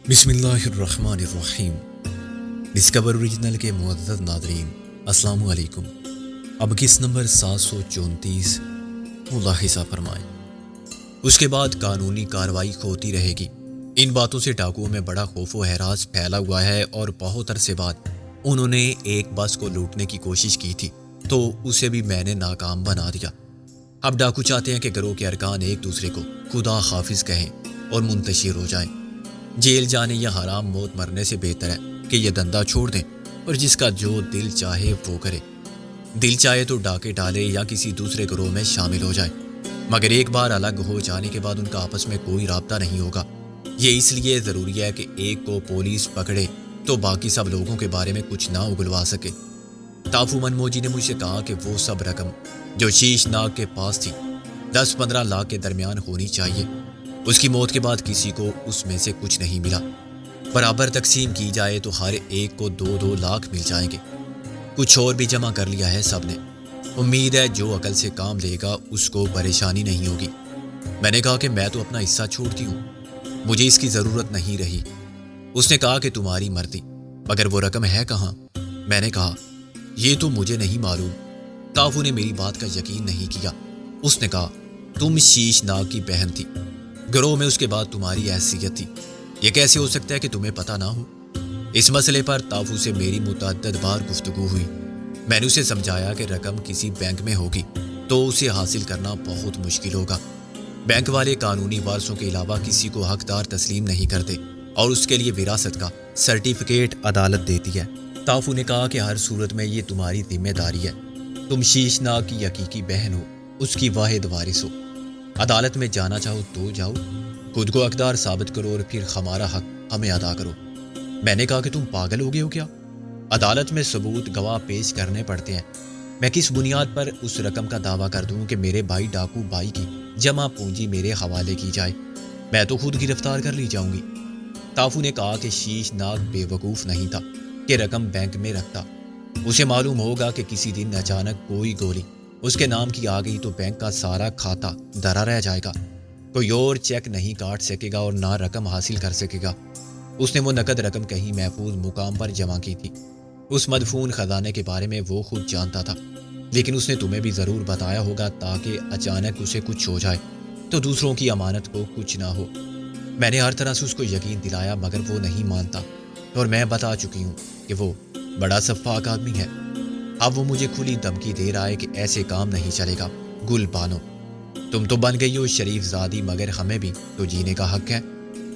بسم اللہ الرحمن الرحیم۔ ڈسکور اوریجنل کے معزز ناظرین، السلام علیکم۔ اب کس نمبر 734 ملاحظہ فرمائیں۔ اس کے بعد قانونی کارروائی ہوتی رہے گی۔ ان باتوں سے ڈاکوؤں میں بڑا خوف و ہراس پھیلا ہوا ہے اور بہت عرصے بعد انہوں نے ایک بس کو لوٹنے کی کوشش کی تھی تو اسے بھی میں نے ناکام بنا دیا۔ اب ڈاکو چاہتے ہیں کہ گروہ کے ارکان ایک دوسرے کو خدا حافظ کہیں اور منتشر ہو جائیں۔ جیل جانے یا حرام موت مرنے سے بہتر ہے کہ یہ دندہ چھوڑ دیں اور جس کا جو دل چاہے وہ کرے۔ دل چاہے تو ڈاکے ڈالے یا کسی دوسرے گروہ میں شامل ہو جائے، مگر ایک بار الگ ہو جانے کے بعد ان کا آپس میں کوئی رابطہ نہیں ہوگا۔ یہ اس لیے ضروری ہے کہ ایک کو پولیس پکڑے تو باقی سب لوگوں کے بارے میں کچھ نہ اگلوا سکے۔ تافو منموجی نے مجھ سے کہا کہ وہ سب رقم جو شیش ناگ کے پاس تھی 10-15 لاکھ کے درمیان ہونی چاہیے۔ اس کی موت کے بعد کسی کو اس میں سے کچھ نہیں ملا۔ برابر تقسیم کی جائے تو ہر ایک کو 2-2 لاکھ مل جائیں گے۔ کچھ اور بھی جمع کر لیا ہے سب نے۔ امید ہے جو عقل سے کام لے گا اس کو پریشانی نہیں ہوگی۔ میں نے کہا کہ میں تو اپنا حصہ چھوڑتی ہوں، مجھے اس کی ضرورت نہیں رہی۔ اس نے کہا کہ تمہاری مرضی، مگر وہ رقم ہے کہاں؟ میں نے کہا یہ تو مجھے نہیں معلوم۔ تافو نے میری بات کا یقین نہیں کیا۔ اس نے کہا تم شیش ناگ کی بہن تھی، گروہ میں اس کے بعد تمہاری حیثیت تھی، یہ کیسے ہو سکتا ہے کہ تمہیں پتہ نہ ہو؟ اس مسئلے پر تافو سے میری متعدد بار گفتگو ہوئی۔ میں نے اسے سمجھایا کہ رقم کسی بینک میں ہوگی تو اسے حاصل کرنا بہت مشکل ہوگا۔ بینک والے قانونی وارثوں کے علاوہ کسی کو حقدار تسلیم نہیں کرتے اور اس کے لیے وراثت کا سرٹیفکیٹ عدالت دیتی ہے۔ تافو نے کہا کہ ہر صورت میں یہ تمہاری ذمہ داری ہے، تم شیش ناگ کی حقیقی بہن ہو، اس کی واحد وارث ہو۔ عدالت میں جانا چاہو تو جاؤ، خود کو حقدار ثابت کرو اور پھر ہمارا حق ہمیں ادا کرو۔ میں نے کہا کہ تم پاگل ہو گئے ہو کیا؟ عدالت میں ثبوت گواہ پیش کرنے پڑتے ہیں۔ میں کس بنیاد پر اس رقم کا دعویٰ کر دوں کہ میرے بھائی ڈاکو بھائی کی جمع پونجی میرے حوالے کی جائے؟ میں تو خود گرفتار کر لی جاؤں گی۔ تافو نے کہا کہ شیش ناگ بے وقوف نہیں تھا کہ رقم بینک میں رکھتا۔ اسے معلوم ہوگا کہ کسی دن اچانک کوئی گولی اس کے نام کی آ گئی تو بینک کا سارا کھاتا دھرا رہ جائے گا، کوئی اور چیک نہیں کاٹ سکے گا اور نہ رقم حاصل کر سکے گا۔ اس نے وہ نقد رقم کہیں محفوظ مقام پر جمع کی تھی۔ اس مدفون خزانے کے بارے میں وہ خود جانتا تھا، لیکن اس نے تمہیں بھی ضرور بتایا ہوگا تاکہ اچانک اسے کچھ ہو جائے تو دوسروں کی امانت کو کچھ نہ ہو۔ میں نے ہر طرح سے اس کو یقین دلایا مگر وہ نہیں مانتا، اور میں بتا چکی ہوں کہ وہ بڑا شفاق آدمی ہے۔ اب وہ مجھے کھلی دھمکی دے رہا ہے کہ ایسے کام نہیں چلے گا۔ گل بانو، تم تو بن گئی ہو شریف زادی، مگر ہمیں بھی تو جینے کا حق ہے۔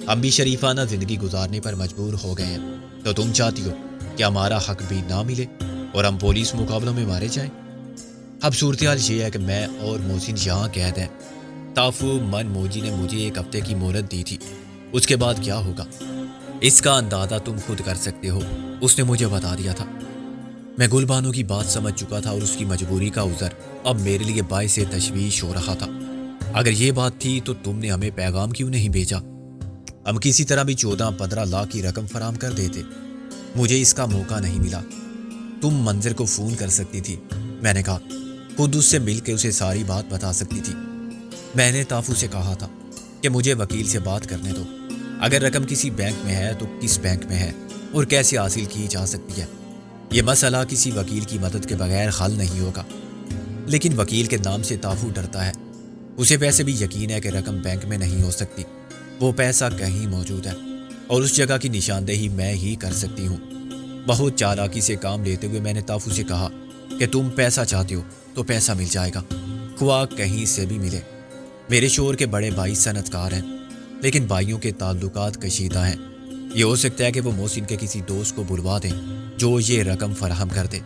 ہم بھی شریفانہ زندگی گزارنے پر مجبور ہو گئے ہیں، تو تم چاہتی ہو کہ ہمارا حق بھی نہ ملے اور ہم پولیس مقابلوں میں مارے جائیں؟ اب صورتحال یہ ہے کہ میں اور محسن یہاں قید ہیں۔ تافو من موجی نے مجھے 1 ہفتے کی مہلت دی تھی، اس کے بعد کیا ہوگا اس کا اندازہ تم خود کر سکتے ہو۔ اس نے مجھے بتا دیا تھا۔ میں گل بانو کی بات سمجھ چکا تھا اور اس کی مجبوری کا عذر اب میرے لیے باعث تشویش ہو رہا تھا۔ اگر یہ بات تھی تو تم نے ہمیں پیغام کیوں نہیں بھیجا؟ ہم کسی طرح بھی 14-15 لاکھ کی رقم فراہم کر دیتے۔ مجھے اس کا موقع نہیں ملا۔ تم منظر کو فون کر سکتی تھی، میں نے کہا، خود اس سے مل کے اسے ساری بات بتا سکتی تھی۔ میں نے تافو سے کہا تھا کہ مجھے وکیل سے بات کرنے دو۔ اگر رقم کسی بینک میں ہے تو کس بینک میں ہے اور کیسے حاصل کی جا سکتی ہے؟ یہ مسئلہ کسی وکیل کی مدد کے بغیر حل نہیں ہوگا۔ لیکن وکیل کے نام سے تافو ڈرتا ہے۔ اسے ویسے بھی یقین ہے کہ رقم بینک میں نہیں ہو سکتی، وہ پیسہ کہیں موجود ہے اور اس جگہ کی نشاندہی میں ہی کر سکتی ہوں۔ بہت چالاکی سے کام لیتے ہوئے میں نے تافو سے کہا کہ تم پیسہ چاہتے ہو تو پیسہ مل جائے گا، خواہ کہیں سے بھی ملے۔ میرے شوہر کے بڑے بھائی صنعت کار ہیں، لیکن بھائیوں کے تعلقات کشیدہ ہیں۔ یہ ہو سکتا ہے کہ وہ محسن کے کسی دوست کو بلوا دیں جو یہ رقم فراہم کر دے۔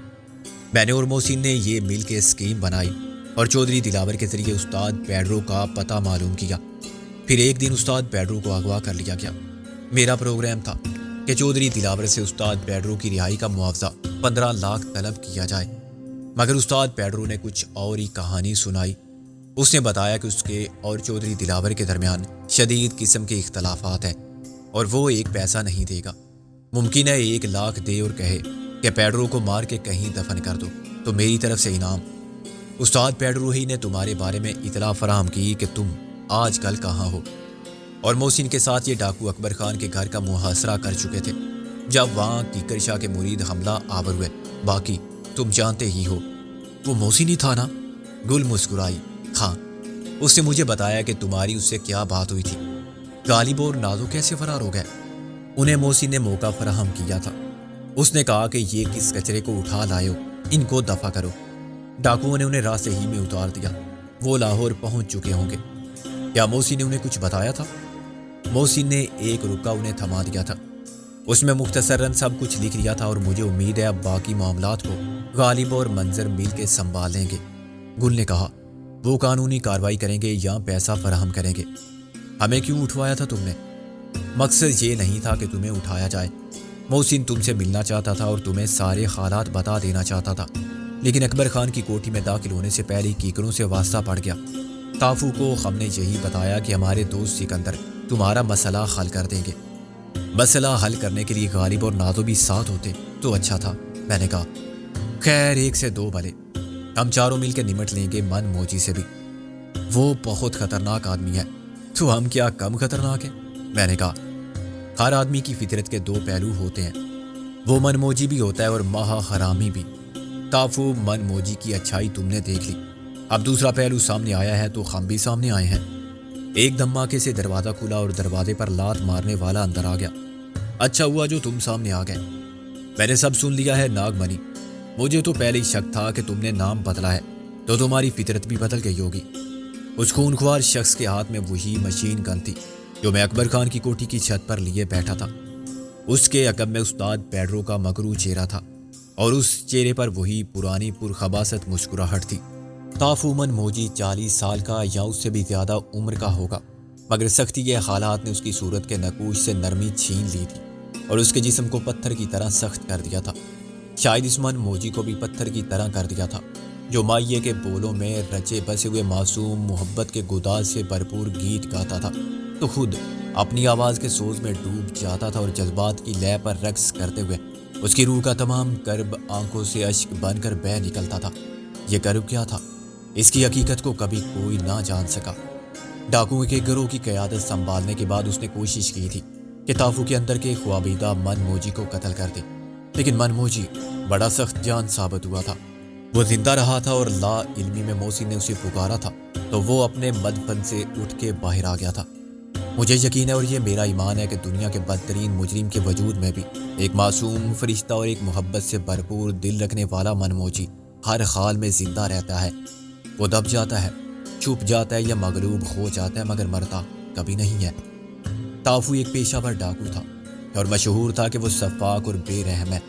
میں نے اور محسن نے یہ مل کے اسکیم بنائی اور چودھری دلاور کے ذریعے استاد پیڈرو کا پتہ معلوم کیا۔ پھر ایک دن استاد پیڈرو کو اغوا کر لیا گیا۔ میرا پروگرام تھا کہ چودھری دلاور سے استاد پیڈرو کی رہائی کا معاوضہ 15 لاکھ طلب کیا جائے، مگر استاد پیڈرو نے کچھ اور ہی کہانی سنائی۔ اس نے بتایا کہ اس کے اور چودھری دلاور کے درمیان شدید قسم کے اختلافات ہیں اور وہ 1 پیسہ نہیں دے گا۔ ممکن ہے 1 لاکھ دے اور کہے کہ پیڈرو کو مار کے کہیں دفن کر دو تو میری طرف سے انعام۔ استاد پیڈرو ہی نے تمہارے بارے میں اطلاع فراہم کی کہ تم آج کل کہاں ہو۔ اور محسن کے ساتھ یہ ڈاکو اکبر خان کے گھر کا محاصرہ کر چکے تھے جب وہاں کیکر شاہ کے مرید حملہ آور ہوئے۔ باقی تم جانتے ہی ہو۔ وہ محسن ہی تھا نا؟ گل مسکرائی۔ ہاں، اس نے مجھے بتایا کہ تمہاری اس سے کیا بات ہوئی تھی۔ غالب اور نازو کیسے فرار ہو گئے؟ انہیں محسن نے موقع فراہم کیا تھا۔ اس نے کہا کہ یہ کس کچرے کو اٹھا لائے ہو، ان کو دفع کرو۔ ڈاکوؤں نے انہیں راستے ہی میں اتار دیا۔ وہ لاہور پہنچ چکے ہوں گے۔ کیا محسن نے انہیں کچھ بتایا تھا؟ محسن نے ایک رکا انہیں تھما دیا تھا۔ اس میں مختصراً سب کچھ لکھ لیا تھا اور مجھے امید ہے اب باقی معاملات کو غالب اور منظر مل کے سنبھال لیں گے۔ گل نے کہا، وہ قانونی کارروائی کریں گے یا پیسہ فراہم کریں گے؟ ہمیں کیوں اٹھوایا تھا تم نے؟ مقصد یہ نہیں تھا کہ تمہیں اٹھایا جائے۔ محسن تم سے ملنا چاہتا تھا اور تمہیں سارے حالات بتا دینا چاہتا تھا، لیکن اکبر خان کی کوٹھی میں داخل ہونے سے پہلے کیکروں سے واسطہ پڑ گیا۔ تافو کو ہم نے یہی بتایا کہ ہمارے دوست سکندر تمہارا مسئلہ حل کر دیں گے۔ مسئلہ حل کرنے کے لیے غالب اور نازو بھی ساتھ ہوتے تو اچھا تھا، میں نے کہا۔ خیر، ایک سے دو بھلے، ہم چاروں مل کے نمٹ لیں گے من موجی سے بھی۔ وہ بہت خطرناک آدمی ہے۔ تو ہم کیا کم خطرناک ہیں؟ میں نے کہا۔ ہر آدمی کی فطرت کے دو پہلو ہوتے ہیں، وہ من موجی بھی ہوتا ہے اور مہا حرامی بھی۔ تافو، من موجی کی اچھائی تم نے دیکھ لی، اب دوسرا پہلو سامنے آیا ہے تو ہم بھی سامنے آئے ہیں۔ ایک دھماکے سے دروازہ کھلا اور دروازے پر لات مارنے والا اندر آ گیا۔ اچھا ہوا جو تم سامنے آ گئے، میں نے سب سن لیا ہے ناگ منی۔ مجھے تو پہلے ہی شک تھا کہ تم نے نام بدلا ہے تو تمہاری فطرت بھی بدل گئی ہوگی۔ اس خونخوار شخص کے ہاتھ میں وہی مشین گن تھی جو میں اکبر خان کی کوٹھی کی چھت پر لیے بیٹھا تھا۔ اس کے عقب میں استاد پیڈرو کا مغرور چہرہ تھا اور اس چہرے پر وہی پرانی پرخباثت مسکراہٹ تھی۔ تافو من موجی 40 سال کا یا اس سے بھی زیادہ عمر کا ہوگا، مگر سختی کے حالات نے اس کی صورت کے نقوش سے نرمی چھین لی تھی اور اس کے جسم کو پتھر کی طرح سخت کر دیا تھا۔ شاید اس من موجی کو بھی پتھر کی طرح کر دیا تھا جو مائیے کے بولوں میں رچے بسے ہوئے معصوم محبت کے گداز سے بھرپور گیت گاتا تھا تو خود اپنی آواز کے سوز میں ڈوب جاتا تھا اور جذبات کی لے پر رقص کرتے ہوئے اس کی روح کا تمام کرب آنکھوں سے اشک بن کر بہہ نکلتا تھا۔ یہ کرب کیا تھا؟ اس کی حقیقت کو کبھی کوئی نہ جان سکا۔ ڈاکوؤں کے گروہ کی قیادت سنبھالنے کے بعد اس نے کوشش کی تھی کہ تافو کے اندر کے خوابیدہ من موجی کو قتل کر دے، لیکن من موجی بڑا سخت جان ثابت ہوا تھا۔ وہ زندہ رہا تھا اور لا علمی میں محسن نے اسے پکارا تھا تو وہ اپنے مدفن سے اٹھ کے باہر آ گیا تھا۔ مجھے یقین ہے اور یہ میرا ایمان ہے کہ دنیا کے بدترین مجرم کے وجود میں بھی ایک معصوم فرشتہ اور ایک محبت سے بھرپور دل رکھنے والا من موجی ہر حال میں زندہ رہتا ہے۔ وہ دب جاتا ہے، چھپ جاتا ہے یا مغلوب ہو جاتا ہے، مگر مرتا کبھی نہیں ہے۔ تافو ایک پیشہ ور ڈاکو تھا اور مشہور تھا کہ وہ شفاق اور بے رحم ہے۔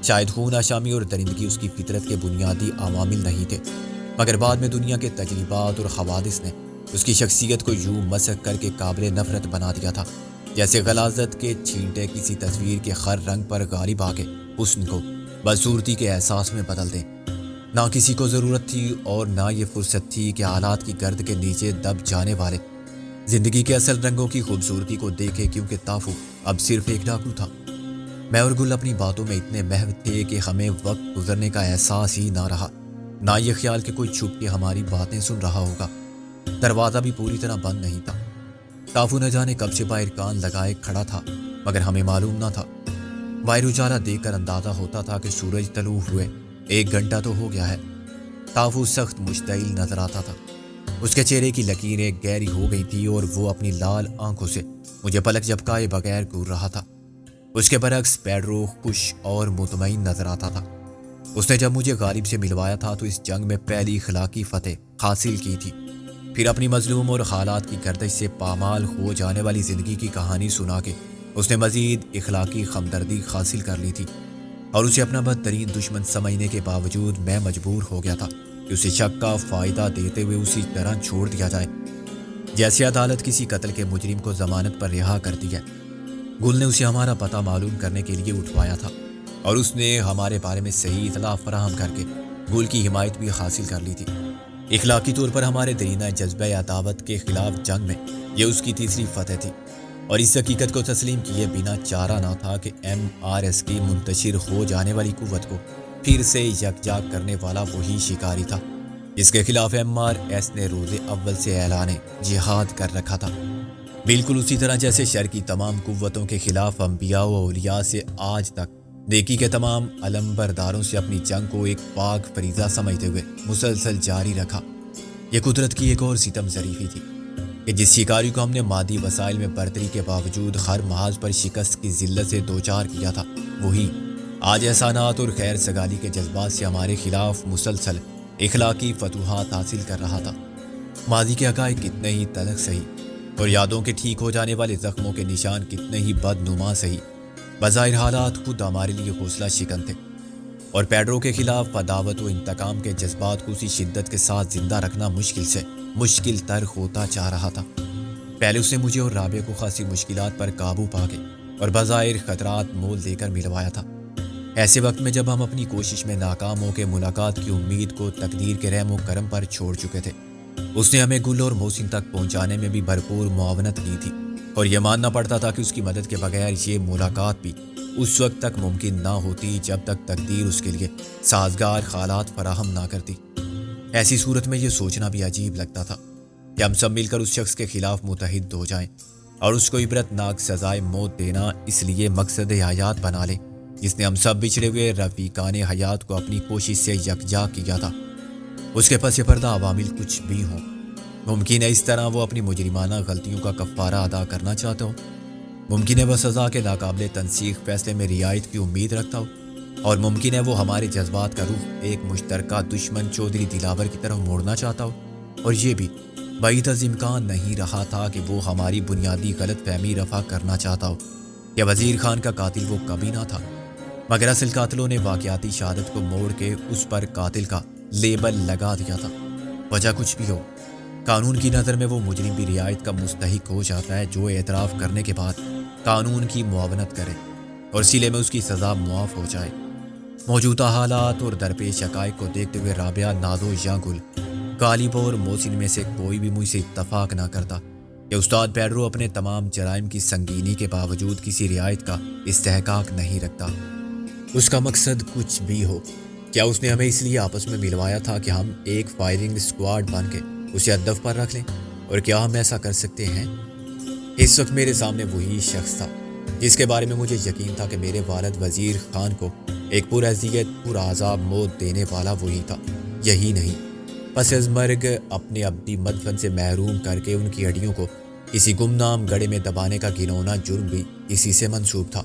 شاید خون آشامی اور درندگی اس کی فطرت کے بنیادی عوامل نہیں تھے، مگر بعد میں دنیا کے تجربات اور حوادث نے اس کی شخصیت کو یوں مسخ کر کے قابل نفرت بنا دیا تھا جیسے غلاظت کے چھینٹے کسی تصویر کے خر رنگ پر غالب آ کے حسن کو بدصورتی کے احساس میں بدل دیں۔ نہ کسی کو ضرورت تھی اور نہ یہ فرصت تھی کہ حالات کی گرد کے نیچے دب جانے والے زندگی کے اصل رنگوں کی خوبصورتی کو دیکھے، کیونکہ تافو اب صرف ایک ڈاکو تھا۔ میں اور گل اپنی باتوں میں اتنے محو تھے کہ ہمیں وقت گزرنے کا احساس ہی نہ رہا، نہ یہ خیال کہ کوئی چھپ کے ہماری باتیں سن رہا ہوگا۔ دروازہ بھی پوری طرح بند نہیں تھا۔ تافو نہ جانے کب سے باہر کان لگائے کھڑا تھا، مگر ہمیں معلوم نہ تھا۔ باہر اجالا دیکھ کر اندازہ ہوتا تھا کہ سورج طلوع ہوئے 1 گھنٹہ تو ہو گیا ہے۔ تافو سخت مشتعل نظر آتا تھا، اس کے چہرے کی لکیریں گہری ہو گئی تھی اور وہ اپنی لال آنکھوں سے مجھے پلک جھپکائے بغیر گور رہا تھا۔ اس کے برعکس پیڈرو خوش اور مطمئن نظر آتا تھا۔ اس نے جب مجھے غالب سے ملوایا تھا تو اس جنگ میں پہلی اخلاقی فتح حاصل کی تھی، پھر اپنی مظلوم اور حالات کی گردش سے پامال ہو جانے والی زندگی کی کہانی سنا کے اس نے مزید اخلاقی ہمدردی حاصل کر لی تھی، اور اسے اپنا بدترین دشمن سمجھنے کے باوجود میں مجبور ہو گیا تھا کہ اسے شک کا فائدہ دیتے ہوئے اسی طرح چھوڑ دیا جائے جیسے عدالت کسی قتل کے مجرم کو ضمانت پر رہا کرتی ہے۔ گل نے اسے ہمارا پتہ معلوم کرنے کے لیے اٹھوایا تھا اور اس نے ہمارے بارے میں صحیح اطلاع فراہم کر کے گل کی حمایت بھی حاصل کر لی تھی۔ اخلاقی طور پر ہمارے درینہ جذبہ عداوت کے خلاف جنگ میں یہ اس کی تیسری فتح تھی، اور اس حقیقت کو تسلیم کیے بنا چارہ نہ تھا کہ MRS کی منتشر ہو جانے والی قوت کو پھر سے یکجا کرنے والا وہی شکاری تھا جس کے خلاف MRS نے روز اول سے اعلان جہاد کر رکھا تھا۔ بالکل اسی طرح جیسے شر کی تمام قوتوں کے خلاف انبیاء و اولیاء سے آج تک نیکی کے تمام علم برداروں سے اپنی جنگ کو ایک پاک فریضہ سمجھتے ہوئے مسلسل جاری رکھا۔ یہ قدرت کی ایک اور ستم ظریفی تھی کہ جس شکاری کو ہم نے مادی وسائل میں برتری کے باوجود ہر محاذ پر شکست کی ذلت سے دوچار کیا تھا، وہی آج احسانات اور خیر سگالی کے جذبات سے ہمارے خلاف مسلسل اخلاقی فتوحات حاصل کر رہا تھا۔ ماضی کے حقائق کتنے ہی تلخ سہی اور یادوں کے ٹھیک ہو جانے والے زخموں کے نشان کتنے ہی بدنما سہی، بظاہر حالات خود ہمارے لیے حوصلہ شکن تھے، اور پیڈرو کے خلاف عداوت و انتقام کے جذبات کو اسی شدت کے ساتھ زندہ رکھنا مشکل سے مشکل تر ہوتا جا رہا تھا۔ پہلے اس نے مجھے اور رابعہ کو خاصی مشکلات پر قابو پا کے اور بظاہر خطرات مول دے کر ملوایا تھا۔ ایسے وقت میں جب ہم اپنی کوشش میں ناکام ہو کے ملاقات کی امید کو تقدیر کے رحم و کرم پر چھوڑ چکے تھے، اس نے ہمیں گل اور محسن تک پہنچانے میں بھی بھرپور معاونت کی تھی، اور یہ ماننا پڑتا تھا کہ اس کی مدد کے بغیر یہ ملاقات بھی اس وقت تک ممکن نہ ہوتی جب تک تقدیر اس کے لیے سازگار حالات فراہم نہ کرتی۔ ایسی صورت میں یہ سوچنا بھی عجیب لگتا تھا کہ ہم سب مل کر اس شخص کے خلاف متحد ہو جائیں اور اس کو عبرت ناک سزائے موت دینا اس لیے مقصد حیات بنا لیں جس نے ہم سب بچھڑے ہوئے رفیقان حیات کو اپنی کوشش سے یکجا کیا تھا۔ اس کے پس پردہ عوامل کچھ بھی ہوں، ممکن ہے اس طرح وہ اپنی مجرمانہ غلطیوں کا کفارہ ادا کرنا چاہتا ہو، ممکن ہے وہ سزا کے ناقابل تنسیخ فیصلے میں رعایت کی امید رکھتا ہو، اور ممکن ہے وہ ہمارے جذبات کا رخ ایک مشترکہ دشمن چودھری دلاور کی طرف موڑنا چاہتا ہو، اور یہ بھی بعید از امکان نہیں رہا تھا کہ وہ ہماری بنیادی غلط فہمی رفع کرنا چاہتا ہو کہ وزیر خان کا قاتل وہ کبھی نہ تھا، مگر اصل قاتلوں نے واقعاتی شہادت کو موڑ کے اس پر قاتل کا لیبل لگا دیا تھا۔ وجہ کچھ بھی ہو، قانون کی نظر میں وہ مجرم بھی رعایت کا مستحق ہو جاتا ہے جو اعتراف کرنے کے بعد قانون کی معاونت کرے اور سلے میں اس کی سزا معاف ہو جائے۔ موجودہ حالات اور درپیش حقائق کو دیکھتے ہوئے رابعہ، نازو یا گل، غالب اور محسن میں سے کوئی بھی مجھ سے اتفاق نہ کرتا کہ استاد پیڈرو اپنے تمام جرائم کی سنگینی کے باوجود کسی رعایت کا استحقاق نہیں رکھتا۔ اس کا مقصد کچھ بھی ہو، کیا اس نے ہمیں اس لیے آپس میں ملوایا تھا کہ ہم ایک فائرنگ اسکواڈ بن کے اسے ہدف پر رکھ لیں؟ اور کیا ہم ایسا کر سکتے ہیں؟ اس وقت میرے سامنے وہی شخص تھا جس کے بارے میں مجھے یقین تھا کہ میرے والد وزیر خان کو ایک پرعذیت پرعذاب موت دینے والا وہی تھا۔ یہی نہیں، پس از مرگ اپنے ابدی مدفن سے محروم کر کے ان کی ہڈیوں کو کسی گمنام گڑھے میں دبانے کا گھناؤنا جرم بھی اسی سے منسوب تھا۔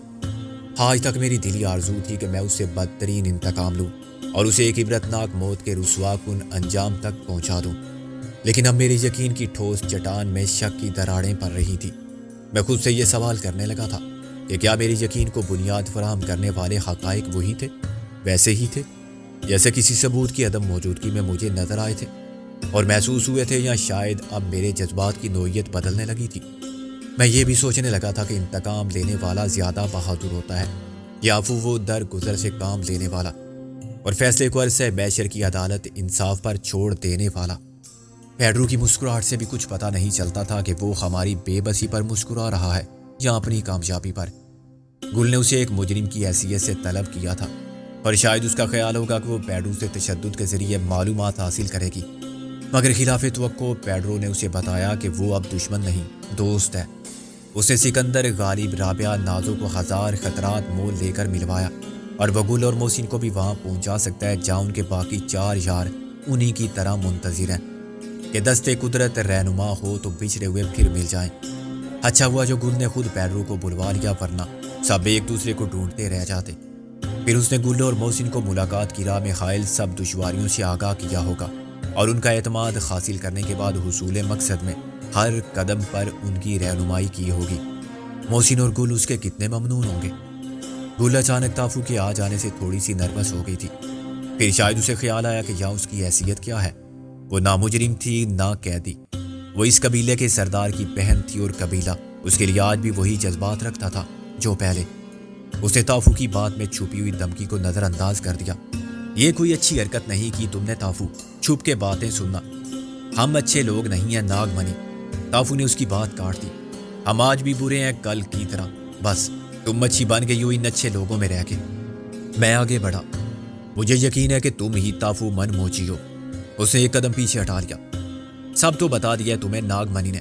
آج تک میری دلی آرزو تھی کہ میں اس سے بدترین انتقام لوں اور اسے ایک عبرتناک موت کے رسوا کن انجام تک پہنچا دوں، لیکن اب میرے یقین کی ٹھوس چٹان میں شک کی دراڑیں پڑ رہی تھی۔ میں خود سے یہ سوال کرنے لگا تھا کہ کیا میری یقین کو بنیاد فراہم کرنے والے حقائق وہی تھے، ویسے ہی تھے جیسے کسی ثبوت کی عدم موجودگی میں مجھے نظر آئے تھے اور محسوس ہوئے تھے، یا شاید اب میرے جذبات کی نوعیت بدلنے لگی تھی۔ میں یہ بھی سوچنے لگا تھا کہ انتقام لینے والا زیادہ بہادر ہوتا ہے یا عفو و درگزر سے کام لینے والا اور فیصلے کو عرصہ محشر کی عدالت انصاف پر چھوڑ دینے والا۔ پیڈرو کی مسکراہٹ سے بھی کچھ پتہ نہیں چلتا تھا کہ وہ ہماری بے بسی پر مسکرا رہا ہے یا اپنی کامیابی پر۔ گل نے اسے ایک مجرم کی حیثیت سے طلب کیا تھا، اور شاید اس کا خیال ہوگا کہ وہ پیڈرو سے تشدد کے ذریعے معلومات حاصل کرے گی، مگر خلاف توقع پیڈرو نے اسے بتایا کہ وہ اب دشمن نہیں، دوست ہے۔ اس نے سکندر، غالب، رابعہ، نازو کو ہزار خطرات مول لے کر ملوایا، اور وہ گل اور محسن کو بھی وہاں پہنچا سکتا ہے جہاں ان کے باقی 4 یار انہی کی طرح منتظر ہیں کہ دستے قدرت رہنما ہو تو بچھڑے ہوئے پھر مل جائیں۔ اچھا ہوا جو گل نے خود پیڈرو کو بلوا لیا، ورنہ سب ایک دوسرے کو ڈھونڈتے رہ جاتے۔ پھر اس نے گل اور محسن کو ملاقات کی راہ میں حائل سب دشواریوں سے آگاہ کیا ہوگا، اور ان کا اعتماد حاصل کرنے کے بعد حصول مقصد میں ہر قدم پر ان کی رہنمائی کی ہوگی۔ محسن اور گل اس کے کتنے ممنون ہوں گے۔ گل اچانک تافو کے آ جانے سے تھوڑی سی نروس ہو گئی تھی، پھر شاید اسے خیال آیا کہ یہاں اس کی حیثیت کیا ہے۔ وہ نہ مجرم تھی نہ قیدی، وہ اس قبیلے کے سردار کی بہن تھی، اور قبیلہ اس کے لیے آج بھی وہی جذبات رکھتا تھا جو پہلے۔ اس نے تافو کی بات میں چھپی ہوئی دھمکی کو نظر انداز کر دیا۔ یہ کوئی اچھی حرکت نہیں کی تم نے تافو، چھپ کے باتیں سننا، ہم اچھے لوگ نہیں ہیں ناگ منی۔ تافو نے اس کی بات کاٹ دی۔ ہم آج بھی برے ہیں کل کی طرح، بس تم اچھی بن گئی ہو ان اچھے لوگوں میں رہ کے۔ میں آگے بڑھا، مجھے یقین ہے کہ تم ہی تافو من موچی ہو۔ اس نے ایک قدم پیچھے ہٹا لیا۔ سب تو بتا دیا ہے تمہیں ناگ منی نے،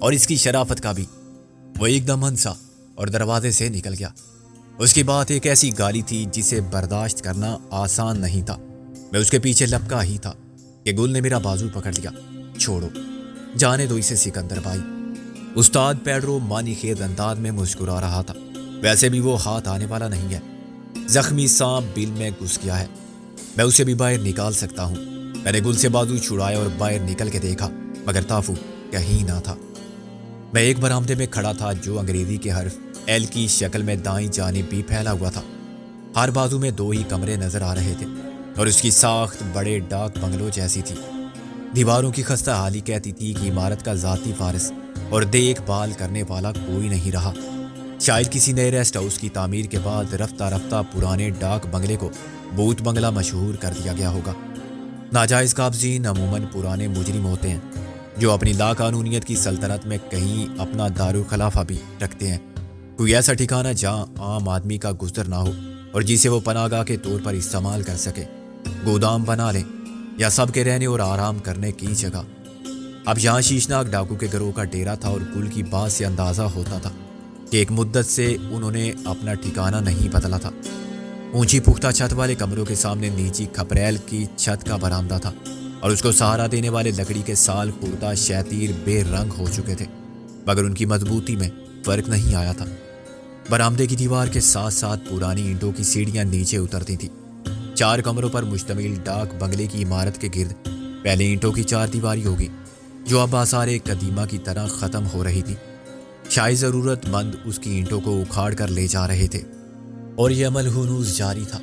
اور اس کی شرافت کا بھی۔ وہ ایک دم ہنسا اور دروازے سے نکل گیا۔ اس کی بات ایک ایسی گالی تھی جسے برداشت کرنا آسان نہیں تھا۔ میں اس کے پیچھے لپکا ہی تھا کہ گل نے میرا بازو پکڑ لیا۔ چھوڑو، جانے دو اسے سکندر بھائی۔ استاد پیڈرو معنی خیز انداز میں مسکرا رہا تھا۔ ویسے بھی وہ ہاتھ آنے والا نہیں ہے، زخمی سانپ بل میں گھس گیا ہے، میں اسے بھی باہر نکال سکتا ہوں۔ میں نے گل سے بازو چھڑایا اور باہر نکل کے دیکھا، مگر تافو کہیں نہ تھا۔ میں ایک برآمدے میں کھڑا تھا جو انگریزی کے حرف ایل کی شکل میں دائیں جانب بھی پھیلا ہوا تھا۔ ہر بازو میں 2 ہی کمرے نظر آ رہے تھے اور اس کی ساخت بڑے ڈاک بنگلوں جیسی تھی۔ دیواروں کی خستہ حالی کہتی تھی کہ عمارت کا ذاتی وارث اور دیکھ بھال کرنے والا کوئی نہیں رہا۔ شاید کسی نئے ریسٹ ہاؤس کی تعمیر کے بعد رفتہ رفتہ پرانے ڈاک بنگلے کو بھوت بنگلہ مشہور کر دیا گیا ہوگا۔ ناجائز قابضین عموماً پرانے مجرم ہوتے ہیں جو اپنی لاقانونیت کی سلطنت میں کہیں اپنا دارالخلافہ بھی رکھتے ہیں، کوئی ایسا ٹھکانہ جہاں عام آدمی کا گزر نہ ہو اور جسے وہ پناہ گاہ کے طور پر استعمال کر سکے۔ گودام بنا لیں یا سب کے رہنے اور آرام کرنے کی جگہ۔ اب یہاں شیشناک ڈاکو کے گروہ کا ڈیرا تھا اور گل کی بات سے اندازہ ہوتا تھا کہ ایک مدت سے انہوں نے اپنا ٹھکانہ نہیں بدلا تھا۔ اونچی پختہ چھت والے کمروں کے سامنے نیچی کھپریل کی چھت کا برآمدہ تھا اور اس کو سہارا دینے والے لکڑی کے سال خوردہ شیطیر بے رنگ ہو چکے تھے، مگر ان کی مضبوطی میں فرق نہیں آیا تھا۔ برآمدے کی دیوار کے ساتھ ساتھ پرانی اینٹوں کی سیڑھیاں نیچے اترتی تھیں۔ 4 کمروں پر مشتمل ڈاک بنگلے کی عمارت کے گرد پہلے اینٹوں کی 4 دیواری ہوگی جو اب آثار قدیمہ کی طرح ختم ہو رہی تھی۔ شاید ضرورت مند اس کی اینٹوں کو اکھاڑ کر لے جا رہے تھے اور یہ عمل ہنوز جاری تھا۔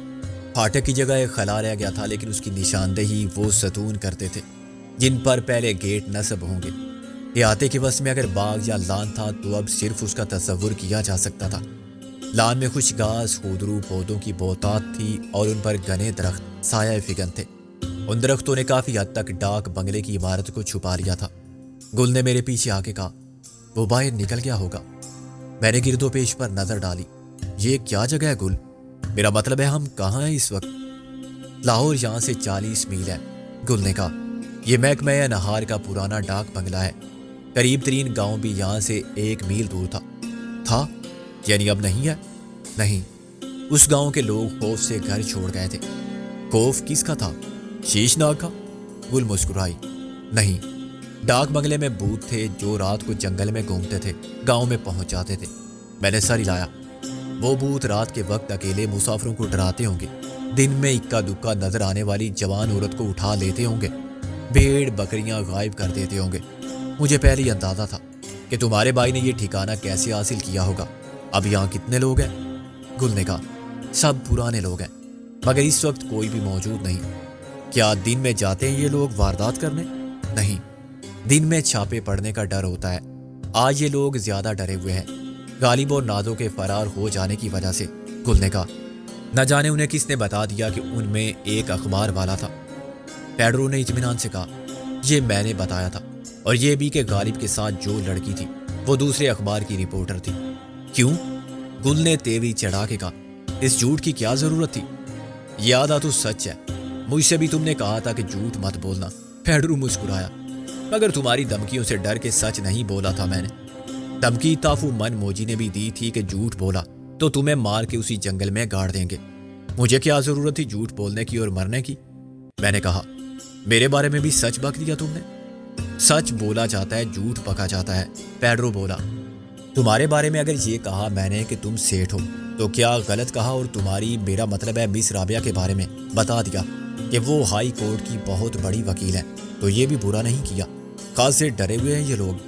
پھاٹک کی جگہ ایک خلا رہ گیا تھا، لیکن اس کی نشاندہی وہ ستون کرتے تھے جن پر پہلے گیٹ نصب ہوں گے۔ احاطے کے وسط میں اگر باغ یا لان تھا تو اب صرف اس کا تصور کیا جا سکتا تھا۔ لان میں خوش گھاس، خودرو پودوں کی بہتات تھی اور ان پر گھنے درخت سایہ فگن تھے۔ ان درختوں نے کافی حد تک ڈاک بنگلے کی عمارت کو چھپا لیا تھا۔ گل نے میرے پیچھے آ کے کہا، وہ باہر نکل گیا ہوگا۔ میں نے گرد و پیش پر نظر ڈالی۔ یہ کیا جگہ ہے گل؟ میرا مطلب ہے ہم کہاں ہیں اس وقت؟ لاہور یہاں سے 40 میل ہے، گل نے کہا۔ یہ محکمہ نہار کا پرانا ڈاک بنگلہ ہے۔ قریب ترین گاؤں بھی یہاں سے 1 میل دور تھا یعنی اب نہیں ہے؟ نہیں، اس گاؤں کے لوگ خوف سے گھر چھوڑ گئے تھے۔ خوف کس کا تھا؟ شیشناگ کا؟ گل مسکرائی۔ نہیں، ڈاک بنگلے میں بھوت تھے جو رات کو جنگل میں گھومتے تھے، گاؤں میں پہنچ جاتے تھے۔ میں نے سر ہلایا۔ وہ بھوت رات کے وقت اکیلے مسافروں کو ڈراتے ہوں گے، دن میں اکا دکا نظر آنے والی جوان عورت کو اٹھا لیتے ہوں گے، بھیڑ بکریاں غائب کر دیتے ہوں گے۔ مجھے پہلے ہی اندازہ تھا کہ تمہارے بھائی نے یہ ٹھکانہ کیسے حاصل کیا ہوگا۔ اب یہاں کتنے لوگ ہیں؟ گل نے کہا، سب پرانے لوگ ہیں، مگر اس وقت کوئی بھی موجود نہیں۔ کیا دن میں جاتے ہیں یہ لوگ واردات کرنے؟ نہیں، دن میں چھاپے پڑنے کا ڈر ہوتا ہے۔ آج یہ لوگ زیادہ ڈرے ہوئے ہیں، غالب اور نازو کے فرار ہو جانے کی وجہ سے۔ گل نے کہا، نہ جانے انہیں کس نے بتا دیا کہ ان میں ایک اخبار والا تھا۔ پیڈرو نے اطمینان سے کہا، یہ میں نے بتایا تھا، اور یہ بھی کہ غالب کے ساتھ جو لڑکی تھی وہ دوسرے اخبار کی رپورٹر تھی۔ کیوں؟ گل نے تیوری چڑھا کے کہا، اس جھوٹ کی کیا ضرورت تھی؟ یہ آدھا تو سچ ہے، مجھ سے بھی تم نے کہا تھا کہ جھوٹ مت بولنا۔ پیڈرو مسکرایا، مگر تمہاری دھمکیوں سے ڈر کے سچ نہیں بولا تھا میں نے۔ دھمکی تافو من موجی نے بھی دی تھی کہ جھوٹ بولا تو تمہیں مار کے اسی جنگل میں گاڑ دیں گے۔ مجھے کیا ضرورت تھی جھوٹ بولنے کی اور مرنے کی؟ میں نے کہا، میرے بارے میں بھی سچ بک دیا تم نے؟ سچ بولا جاتا ہے، جھوٹ بکا جاتا ہے، پیڈرو بولا۔ تمہارے بارے میں اگر یہ کہا میں نے کہ تم سیٹھ ہو تو کیا غلط کہا؟ اور تمہاری، میرا مطلب ہے مس رابعہ کے بارے میں بتا دیا کہ وہ ہائی کورٹ کی بہت بڑی وکیل ہے تو یہ بھی برا نہیں کیا۔ خاصے ڈرے ہوئے ہیں یہ لوگ۔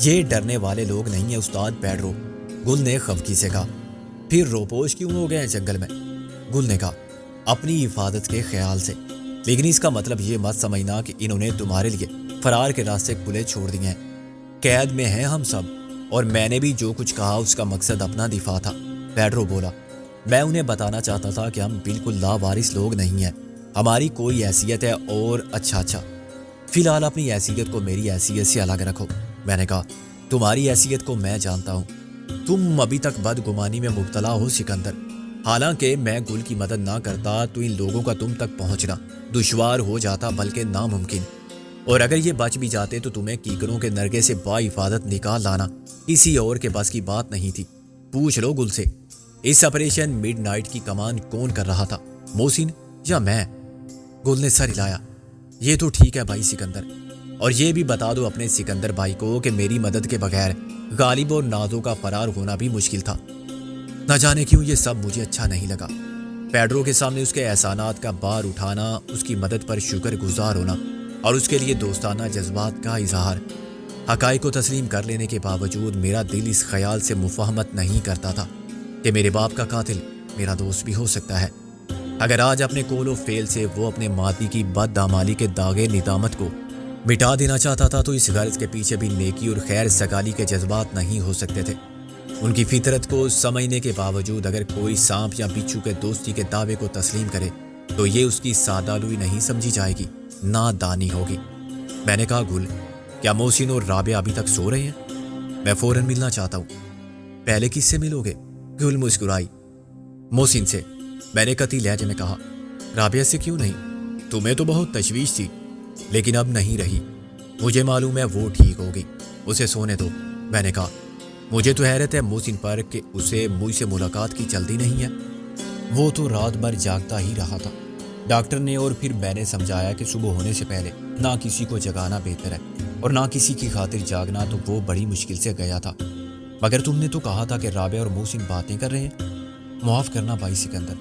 یہ ڈرنے والے لوگ نہیں ہیں استاد پیڈرو، گل نے خفگی سے کہا۔ پھر روپوش کیوں ہو گئے ہیں جنگل میں؟ گل نے کہا، اپنی حفاظت کے خیال سے، لیکن اس کا مطلب یہ مت سمجھنا کہ انہوں نے تمہارے لیے فرار کے راستے کھلے چھوڑ دیے ہیں۔ قید میں ہیں ہم سب، اور میں نے بھی جو کچھ کہا اس کا مقصد اپنا دفاع تھا، پیڈرو بولا۔ میں انہیں بتانا چاہتا تھا کہ ہم بالکل لاوارث لوگ نہیں ہیں، ہماری کوئی حیثیت ہے، اور اچھا فی الحال اپنی حیثیت کو میری حیثیت سے الگ رکھو۔ میں نے کہا، تمہاری حیثیت کو میں جانتا ہوں، تم ابھی تک بدگمانی میں مبتلا ہو سکندر۔ حالانکہ میں گل کی مدد نہ کرتا تو ان لوگوں کا تم تک پہنچنا دشوار ہو جاتا، بلکہ ناممکن۔ اور اگر یہ بچ بھی جاتے تو تمہیں کیکروں کے نرگے سے با حفاظت نکال لانا کسی اور کے بس کی بات نہیں تھی۔ پوچھ لو گل سے، اس آپریشن مڈ نائٹ کی کمان کون کر رہا تھا، محسن یا میں؟ گل نے سر ہلایا۔ یہ تو ٹھیک ہے بھائی سکندر، اور یہ بھی بتا دو اپنے سکندر بھائی کو کہ میری مدد کے بغیر غالب اور نازو کا فرار ہونا بھی مشکل تھا۔ نہ جانے کیوں یہ سب مجھے اچھا نہیں لگا۔ پیڈرو کے سامنے اس کے احسانات کا بار اٹھانا، اس کی مدد پر شکر گزار ہونا اور اس کے لیے دوستانہ جذبات کا اظہار، حقائق کو تسلیم کر لینے کے باوجود میرا دل اس خیال سے مفاہمت نہیں کرتا تھا کہ میرے باپ کا قاتل میرا دوست بھی ہو سکتا ہے۔ اگر آج اپنے کول و فیل سے وہ اپنے ماضی کی بدعمالی کے داغے ندامت کو مٹا دینا چاہتا تھا تو اس غرض کے پیچھے بھی نیکی اور خیر سگالی کے جذبات نہیں ہو سکتے تھے۔ ان کی فطرت کو سمجھنے کے باوجود اگر کوئی سانپ یا بچھو کے دوستی کے دعوے کو تسلیم کرے تو یہ اس کی سادہ لوئی نہیں سمجھی جائے گی، نادانی ہوگی۔ میں نے کہا گل، کیا محسن اور رابعہ ابھی تک سو رہے ہیں؟ میں فوراً ملنا چاہتا ہوں۔ پہلے کس سے ملو گے؟ گل مسکرائی۔ محسن سے، میں نے قطعی لہجے میں کہا۔ رابعہ سے کیوں نہیں؟ تمہیں تو بہت تشویش تھی، لیکن اب نہیں رہی۔ مجھے معلوم ہے وہ ٹھیک ہوگی، اسے سونے دو۔ میں نے کہا مجھے تو حیرت ہے محسن پر کہ اسے مجھ سے ملاقات کی جلدی نہیں ہے۔ وہ تو رات بھر جاگتا ہی رہا تھا، ڈاکٹر نے اور پھر میں نے سمجھایا کہ صبح ہونے سے پہلے نہ کسی کو جگانا بہتر ہے اور نہ کسی کی خاطر جاگنا، تو وہ بڑی مشکل سے گیا تھا۔ مگر تم نے تو کہا تھا کہ رابعہ اور محسن باتیں کر رہے ہیں۔ معاف کرنا بھائی سکندر،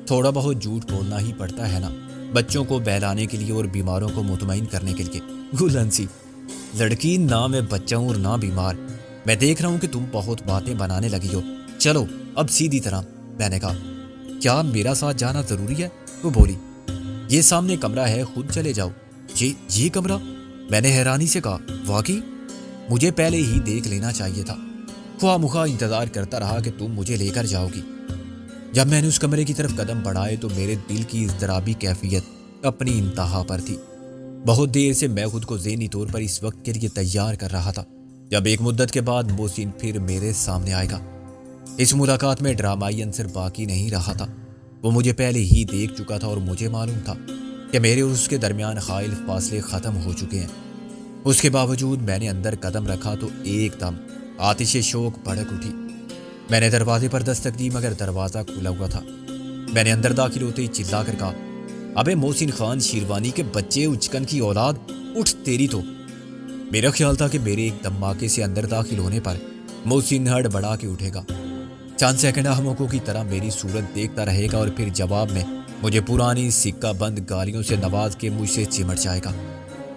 تھوڑا بہت جھوٹ بولنا ہی پڑتا ہے نا، بچوں کو بہلانے کے لیے اور بیماروں کو مطمئن کرنے کے لیے۔ گل ہنسی۔ لڑکی نہ میں بچہ ہوں اور نہ بیمار، میں دیکھ رہا ہوں کہ تم بہت باتیں بنانے لگی ہو، چلو اب سیدھی طرح۔ میں نے کہا کیا میرا ساتھ جانا ضروری ہے؟ وہ بولی یہ سامنے کمرہ ہے، خود چلے جاؤ۔ یہ کمرہ؟ میں نے حیرانی سے کہا واقعی؟ مجھے پہلے ہی دیکھ لینا چاہیے تھا، خواہ مخواہ انتظار کرتا رہا کہ تم مجھے لے کر جاؤ گی۔ جب میں نے اس کمرے کی طرف قدم بڑھائے تو میرے دل کی اضطرابی کیفیت اپنی انتہا پر تھی۔ بہت دیر سے میں خود کو ذہنی طور پر اس وقت کے لیے تیار کر رہا تھا جب ایک مدت کے بعد محسن پھر میرے سامنے آئے گا۔ اس ملاقات میں ڈرامائی عنصر باقی نہیں رہا تھا۔ وہ مجھے پہلے ہی دیکھ چکا تھا اور مجھے معلوم تھا کہ میرے اور اس کے درمیان حائل فاصلے ختم ہو چکے ہیں۔ اس کے باوجود میں نے اندر قدم رکھا تو ایک دم آتش شوق بھڑک اٹھی۔ میں نے دروازے پر دستک دی مگر دروازہ کھلا ہوا تھا۔ میں نے اندر داخل ہوتے ہی چلا کر کہا ابے محسن خان شیروانی کے بچے، اچکن کی اولاد، اٹھ تیری تو۔ میرا خیال تھا کہ میرے ایک دھماکے سے اندر داخل ہونے پر محسن ہڑ بڑھا کے اٹھے گا، چند سیکنڈ احمقوں کی طرح میری صورت دیکھتا رہے گا اور پھر جواب میں مجھے پرانی سکہ بند گالیوں سے نواز کے مجھ سے چمٹ جائے گا۔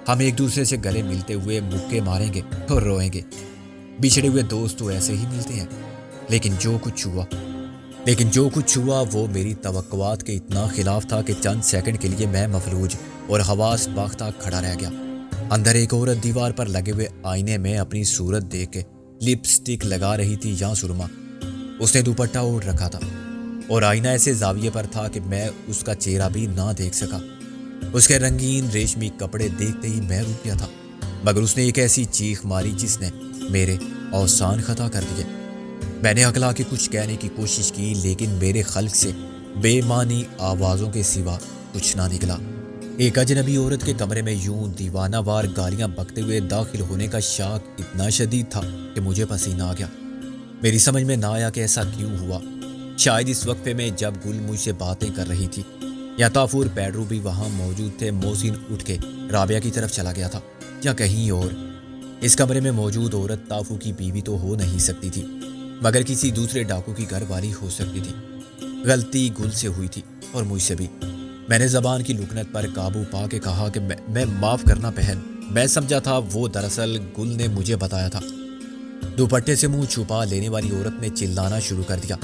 ہم ایک دوسرے سے گلے ملتے ہوئے مکے ماریں گے اور روئیں گے۔ بچھڑے ہوئے دوست تو ایسے ہی ملتے ہیں۔ لیکن جو کچھ ہوا وہ میری توقعات کے اتنا خلاف تھا کہ چند سیکنڈ کے لیے میں مفلوج اور حواس باختہ کھڑا رہ گیا۔ اندر ایک عورت دیوار پر لگے ہوئے آئینے میں اپنی صورت دیکھ کے لپسٹک لگا رہی تھی یا سرما۔ اس نے دوپٹہ اوڑھ رکھا تھا اور آئینہ ایسے زاویے پر تھا کہ میں اس کا چہرہ بھی نہ دیکھ سکا۔ اس کے رنگین ریشمی کپڑے دیکھتے ہی میں رک گیا تھا، مگر اس نے ایک ایسی چیخ ماری جس نے میرے اوسان خطا کر دیے۔ میں نے اکلا کے کچھ کہنے کی کوشش کی لیکن میرے خلق سے بے معنی آوازوں کے سوا کچھ نہ نکلا۔ ایک اجنبی عورت کے کمرے میں یوں دیوانہ وار گالیاں بکتے ہوئے داخل ہونے کا شاک اتنا شدید تھا کہ مجھے پسینہ آ گیا۔ میری سمجھ میں نہ آیا کہ ایسا کیوں ہوا۔ شاید اس وقفے میں جب گل مجھ سے باتیں کر رہی تھی یا تافور پیڈرو بھی وہاں موجود تھے، محسن اٹھ کے رابعہ کی طرف چلا گیا تھا یا کہیں اور۔ اس کمرے میں موجود عورت تافو کی بیوی تو ہو نہیں سکتی تھی مگر کسی دوسرے ڈاکو کی گھر والی ہو سکتی تھی۔ غلطی گل سے ہوئی تھی اور مجھ سے بھی۔ میں نے زبان کی لکنت پر قابو پا کے کہا کہ میں معاف کرنا بہن، میں سمجھا تھا وہ دراصل گل نے مجھے بتایا تھا۔ دوپٹے سے منہ چھپا لینے والی عورت نے چلانا شروع کر دیا،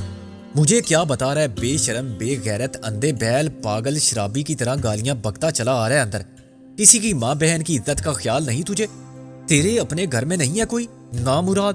مجھے کیا بتا رہا ہے بے شرم، بے غیرت، اندھے بیل، پاگل، شرابی کی طرح گالیاں بکتا چلا آ رہا ہے اندر۔ کسی کی ماں بہن کی عزت کا خیال نہیں تجھے؟ تیرے اپنے گھر میں نہیں ہے کوئی نامراد؟